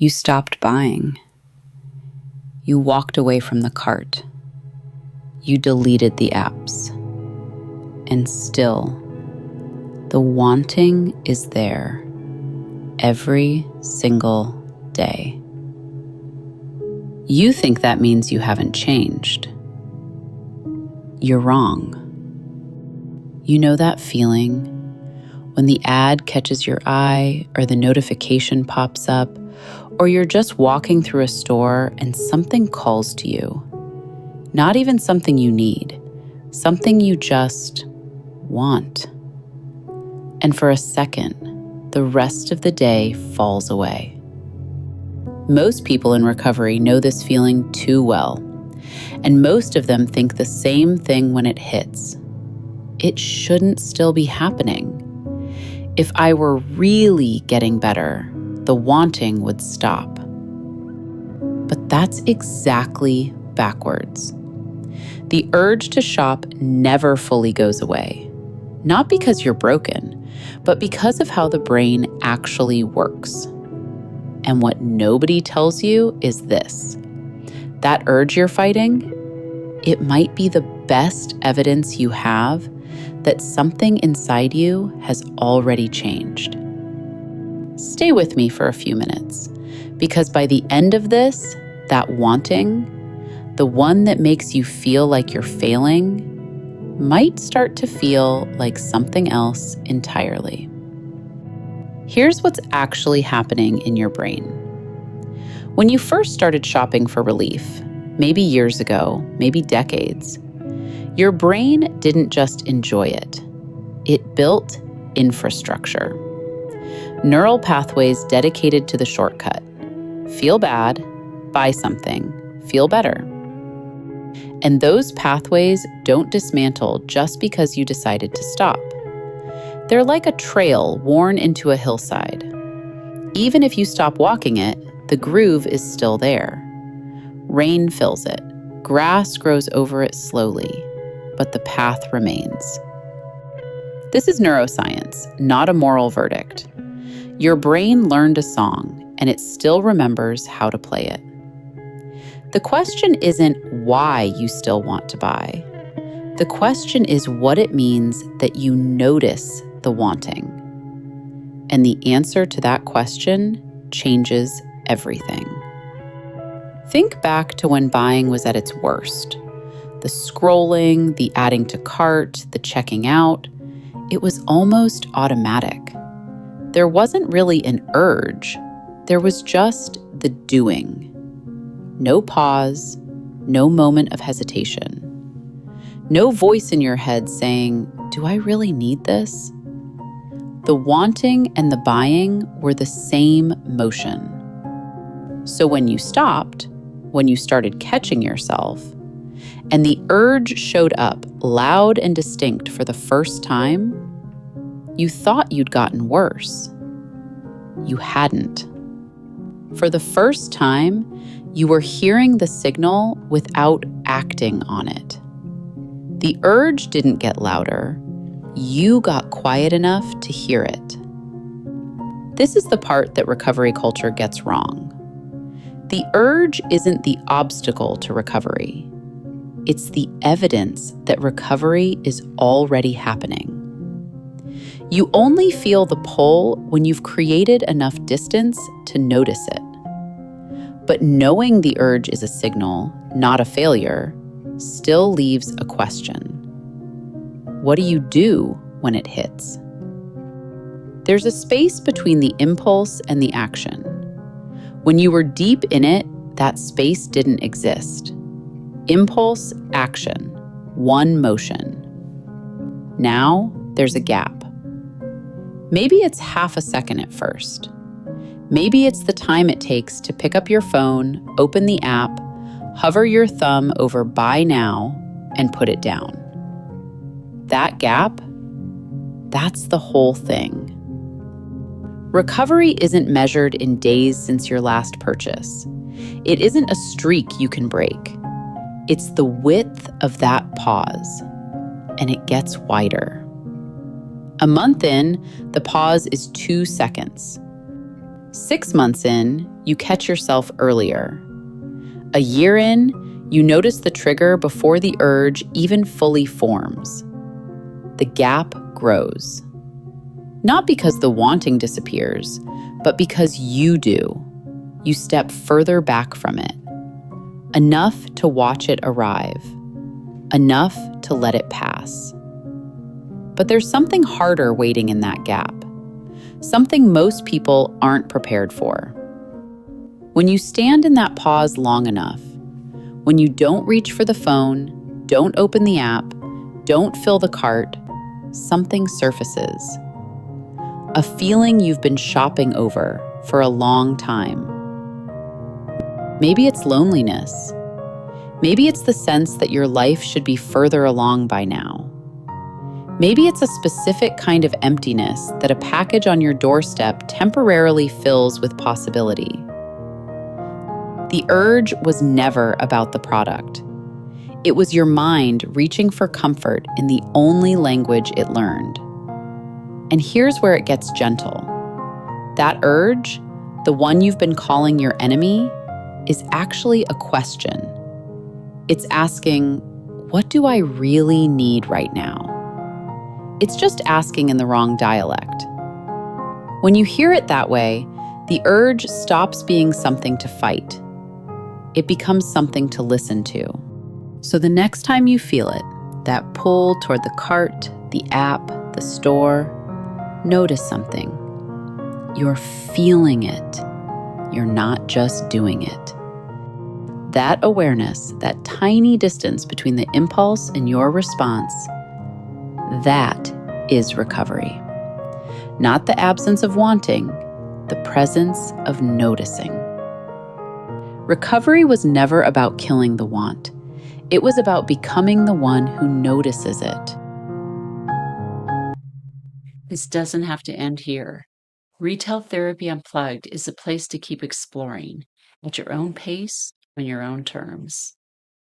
You stopped buying. You walked away from the cart. You deleted the apps. And still, the wanting is there every single day. You think that means you haven't changed. You're wrong. You know that feeling when the ad catches your eye or the notification pops up, or you're just walking through a store and something calls to you. Not even something you need, something you just want. And for a second, the rest of the day falls away. Most people in recovery know this feeling too well, and most of them think the same thing when it hits. It shouldn't still be happening. If I were really getting better, the wanting would stop. But that's exactly backwards. The urge to shop never fully goes away. Not because you're broken, but because of how the brain actually works. And what nobody tells you is this: that urge you're fighting, it might be the best evidence you have that something inside you has already changed. Stay with me for a few minutes, because by the end of this, that wanting, the one that makes you feel like you're failing, might start to feel like something else entirely. Here's what's actually happening in your brain. When you first started shopping for relief, maybe years ago, maybe decades, your brain didn't just enjoy it. It built infrastructure. Neural pathways dedicated to the shortcut. Feel bad, buy something, feel better. And those pathways don't dismantle just because you decided to stop. They're like a trail worn into a hillside. Even if you stop walking it, the groove is still there. Rain fills it, grass grows over it slowly, but the path remains. This is neuroscience, not a moral verdict. Your brain learned a song, and it still remembers how to play it. The question isn't why you still want to buy. The question is what it means that you notice the wanting. And the answer to that question changes everything. Think back to when buying was at its worst. The scrolling, the adding to cart, the checking out, it was almost automatic. There wasn't really an urge. There was just the doing. No pause, no moment of hesitation. No voice in your head saying, "Do I really need this?" The wanting and the buying were the same motion. So when you stopped, when you started catching yourself, and the urge showed up loud and distinct for the first time, you thought you'd gotten worse. You hadn't. For the first time, you were hearing the signal without acting on it. The urge didn't get louder. You got quiet enough to hear it. This is the part that recovery culture gets wrong. The urge isn't the obstacle to recovery. It's the evidence that recovery is already happening. You only feel the pull when you've created enough distance to notice it. But knowing the urge is a signal, not a failure, still leaves a question. What do you do when it hits? There's a space between the impulse and the action. When you were deep in it, that space didn't exist. Impulse, action, one motion. Now there's a gap. Maybe it's half a second at first. Maybe it's the time it takes to pick up your phone, open the app, hover your thumb over buy now, and put it down. That gap, that's the whole thing. Recovery isn't measured in days since your last purchase. It isn't a streak you can break. It's the width of that pause, and it gets wider. A month in, the pause is 2 seconds. 6 months in, you catch yourself earlier. A year in, you notice the trigger before the urge even fully forms. The gap grows. Not because the wanting disappears, but because you do. You step further back from it. Enough to watch it arrive. Enough to let it pass. But there's something harder waiting in that gap. Something most people aren't prepared for. When you stand in that pause long enough, when you don't reach for the phone, don't open the app, don't fill the cart, something surfaces. A feeling you've been shopping over for a long time. Maybe it's loneliness. Maybe it's the sense that your life should be further along by now. Maybe it's a specific kind of emptiness that a package on your doorstep temporarily fills with possibility. The urge was never about the product. It was your mind reaching for comfort in the only language it learned. And here's where it gets gentle. That urge, the one you've been calling your enemy, is actually a question. It's asking, what do I really need right now? It's just asking in the wrong dialect. When you hear it that way, the urge stops being something to fight. It becomes something to listen to. So the next time you feel it, that pull toward the cart, the app, the store, notice something. You're feeling it. You're not just doing it. That awareness, that tiny distance between the impulse and your response, that is recovery. Not the absence of wanting, the presence of noticing. Recovery was never about killing the want. It was about becoming the one who notices it. This doesn't have to end here. Retail Therapy Unplugged is a place to keep exploring at your own pace, on your own terms.